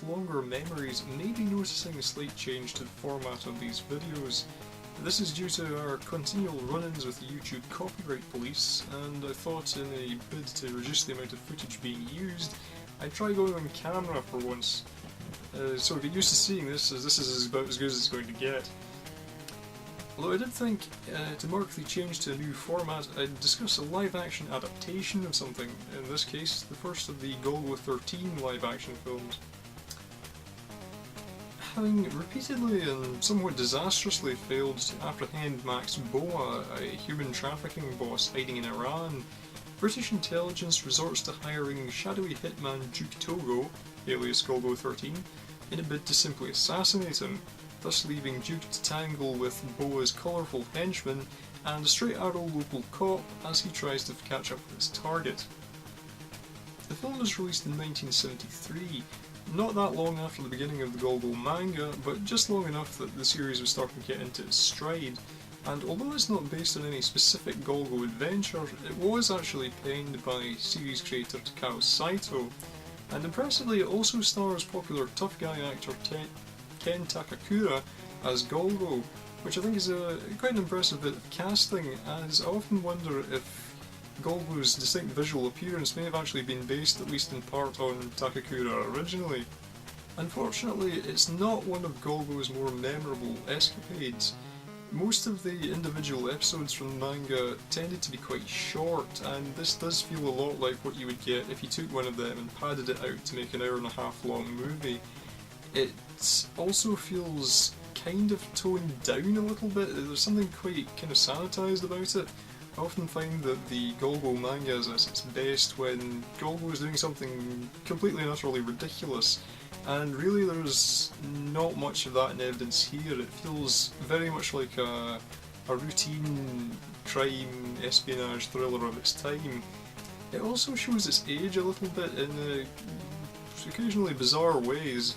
with longer memories may be noticing a slight change to the format of these videos. This is due to our continual run-ins with the YouTube copyright police, and I thought in a bid to reduce the amount of footage being used, I'd try going on camera for once. So get used to seeing this, as this is about as good as it's going to get. Although I did think, to markedly change to a new format, I'd discuss a live-action adaptation of something, in this case, the first of the Golgo 13 live-action films. Having repeatedly and somewhat disastrously failed to apprehend Max Boa, a human trafficking boss hiding in Iran, British intelligence resorts to hiring shadowy hitman Duke Togo, alias Golgo 13, in a bid to simply assassinate him, thus leaving Duke to tangle with Boa's colourful henchman and a straight-arrow local cop as he tries to catch up with his target. The film was released in 1973, not that long after the beginning of the Golgo manga, but just long enough that the series was starting to get into its stride, and although it's not based on any specific Golgo adventure, it was actually penned by series creator Takao Saito, and impressively it also stars popular tough guy actor Ken Takakura as Golgo, which I think is quite an impressive bit of casting, as I often wonder if Golgo's distinct visual appearance may have actually been based, at least in part, on Takakura originally. Unfortunately, it's not one of Golgo's more memorable escapades. Most of the individual episodes from the manga tended to be quite short, and this does feel a lot like what you would get if you took one of them and padded it out to make an hour-and-a-half long movie. It also feels kind of toned down a little bit. There's something quite kind of sanitised about it. I often find that the Golgo manga is at its best when Golgo is doing something completely and utterly ridiculous, and really there's not much of that in evidence here. It feels very much like a routine crime espionage thriller of its time. It also shows its age a little bit in occasionally bizarre ways.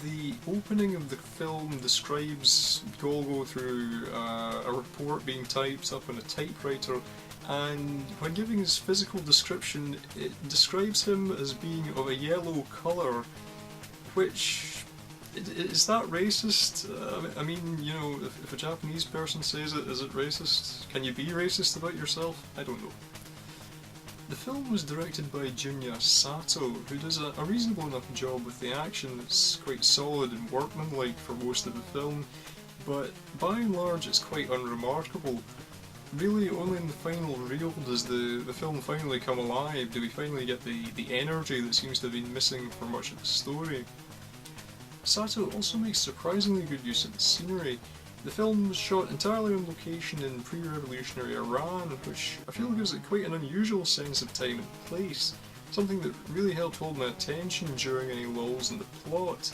The opening of the film describes Golgo through a report being typed up on a typewriter, and when giving his physical description, it describes him as being of a yellow colour, which, is that racist? I mean, you know, if a Japanese person says it, is it racist? Can you be racist about yourself? I don't know. The film was directed by Jun'ya Sato, who does a reasonable enough job with the action. It's quite solid and workmanlike for most of the film, but by and large it's quite unremarkable. Really, only in the final reel does the film finally come alive, do we finally get the energy that seems to have been missing for much of the story. Sato also makes surprisingly good use of the scenery. The film was shot entirely on location in pre-revolutionary Iran, which I feel gives it quite an unusual sense of time and place, something that really helped hold my attention during any lulls in the plot.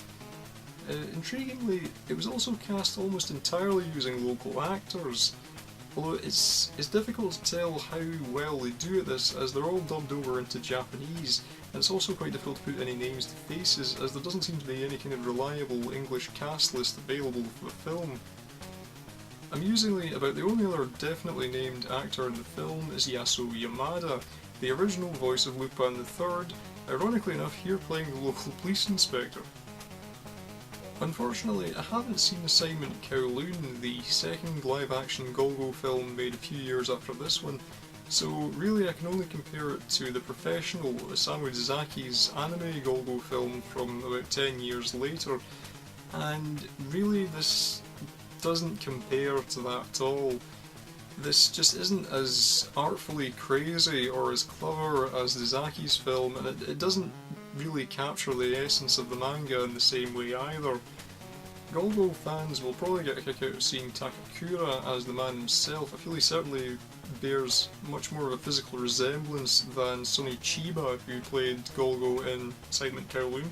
Intriguingly, it was also cast almost entirely using local actors, although it's difficult to tell how well they do at this, as they're all dubbed over into Japanese, and it's also quite difficult to put any names to faces, as there doesn't seem to be any kind of reliable English cast list available for the film. Amusingly, about the only other definitely named actor in the film is Yasuo Yamada, the original voice of Lupin III, ironically enough here playing the local police inspector. Unfortunately, I haven't seen Assignment Kowloon, the second live-action Golgo film made a few years after this one, so really I can only compare it to the professional Isamu Zaki's anime Golgo film from about 10 years later, and really this doesn't compare to that at all. This just isn't as artfully crazy or as clever as the Zaki's film, and it doesn't really capture the essence of the manga in the same way either. Golgo fans will probably get a kick out of seeing Takakura as the man himself. I feel he certainly bears much more of a physical resemblance than Sonny Chiba, who played Golgo in Assignment Kowloon.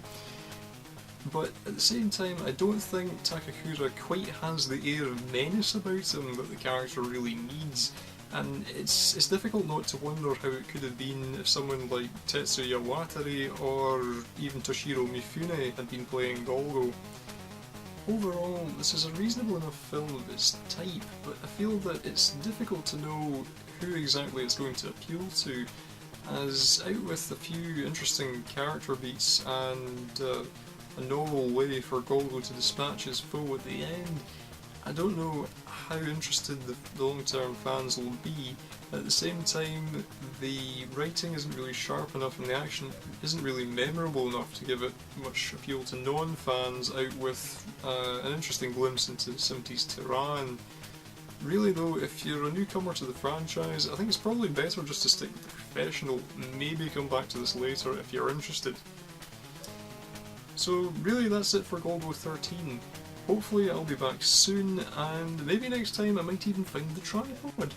But at the same time, I don't think Takakura quite has the air of menace about him that the character really needs, and it's difficult not to wonder how it could have been if someone like Tetsuya Watari or even Toshiro Mifune had been playing Golgo. Overall, this is a reasonable enough film of its type, but I feel that it's difficult to know who exactly it's going to appeal to, as out with a few interesting character beats and a novel way for Golgo to dispatch his foe at the end. I don't know how interested the long-term fans will be. At the same time, the writing isn't really sharp enough and the action isn't really memorable enough to give it much appeal to non-fans, out with an interesting glimpse into 70s Tehran. Really though, if you're a newcomer to the franchise, I think it's probably better just to stick with the professional, maybe come back to this later if you're interested. So really that's it for Golgo 13. Hopefully I'll be back soon, and maybe next time I might even find the tripod.